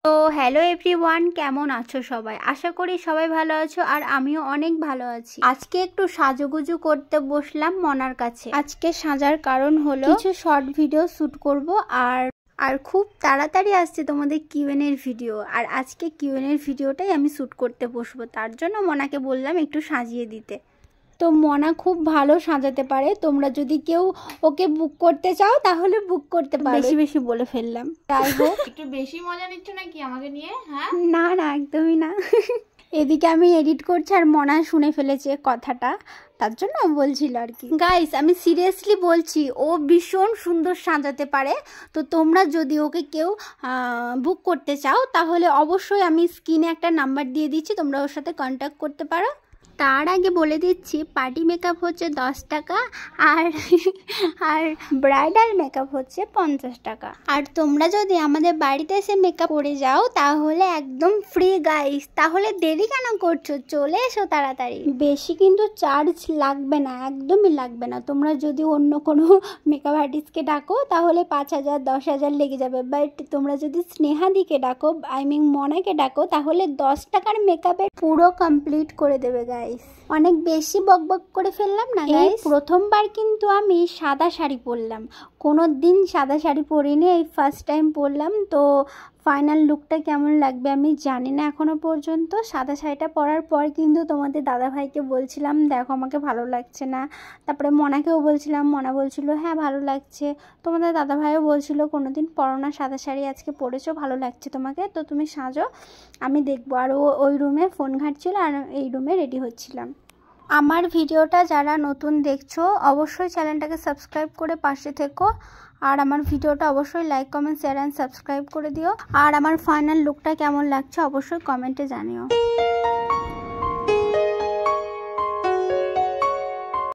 তো hello everyone, কেমন আছো সবাই? আশা করি সবাই ভালো আছো আর আমিও অনেক ভালো আছি। আজকে একটু সাজুগুজু করতে বসলাম মনার কাছে। আজকে সাজার কারণ হলো কিছু শর্ট ভিডিও শুট করব আর খুব তাড়াতাড়ি আসছে তোমাদের কিউএন এর ভিডিও। আর আজকে কিউএন এর ভিডিওটাই আমি শুট করতে বসবো, তার জন্য মনাকে বললাম একটু সাজিয়ে দিতে। তো মনা খুব ভালো সাজাতে পারে, তোমরা যদি কেউ ওকে বুক করতে চাও তাহলে বুক করতে পারো। বেশি বেশি বলে ফেললাম, যাই হোক। একটু বেশি মজা নিচ্ছ নাকি আমাকে নিয়ে? হ্যাঁ না না, একদমই না। এদিকে আমি এডিট করছি আর মনা শুনে ফেলেছে কথাটা, তার জন্য বলছিল আর কি। গাইস, আমি সিরিয়াসলি বলছি, ও ভীষণ সুন্দর সাজাতে পারে। তো তোমরা যদি ওকে কেউ বুক করতে চাও তাহলে অবশ্যই আমি স্ক্রিনে একটা নাম্বার দিয়ে দিচ্ছি, তোমরা ওর সাথে কন্ট্যাক্ট করতে পারো। তার আগে বলে দিচ্ছি, পার্টি মেকআপ হচ্ছে 10 টাকা আর ব্রাইডাল মেকআপ হচ্ছে 50 টাকা। আর তোমরা যদি আমাদের বাড়িতে এসে মেকআপ করে যাও তাহলে একদম ফ্রি গাইস। তাহলে দেরি কেন করছো, চলে এসো তাড়াতাড়ি। বেশি কিন্তু চার্জ লাগবে না, একদমই লাগবে না। তোমরা যদি অন্য কোনো মেকআপ আর্টিস্টকে ডাকো তাহলে 5000 10,000 লেগে যাবে, বাট তোমরা যদি স্নেহাদিকে ডাকো, আই মিন মনাকে ডাকো, তাহলে 10 টাকার মেকআপে পুরো কমপ্লিট করে দেবে গাইস। অনেক বেশি বকবক করে ফেললাম না গাইস? প্রথমবার কিন্তু আমি সাদা শাড়ি পরলাম, কোনো দিন সাদা শাড়ি পরিনি, এই ফার্স্ট টাইম পরলাম। তো ফাইনাল লুকটা কেমন লাগবে আমি জানি না এখনো পর্যন্ত। সাদা শাড়িটা পরার পর কিন্তু তোমাদের দাদাভাইকে বলছিলাম দেখো আমাকে ভালো লাগছে না, তারপরে মনাকেও বলছিলাম, মনা বলছিল হ্যাঁ ভালো লাগছে। তোমাদের দাদাভাইও বলছিল কোনোদিন পরো না সাদা শাড়ি, আজকে পরেছো ভালো লাগছে তোমাকে, তো তুমি সাজো আমি দেখবো। আর ওই রুমে ফোন ঘাঁটছিল আর এই রুমে রেডি হচ্ছিলাম। আমার ভিডিওটা যারা নতুন দেখছো অবশ্যই চ্যানেলটাকে সাবস্ক্রাইব করে পাশে থেকো, আর আমার ভিডিওটা অবশ্যই like comment share and subscribe করে দিও। আর আমার ফাইনাল লুকটা কেমন লাগছে অবশ্যই কমেন্টে জানিও।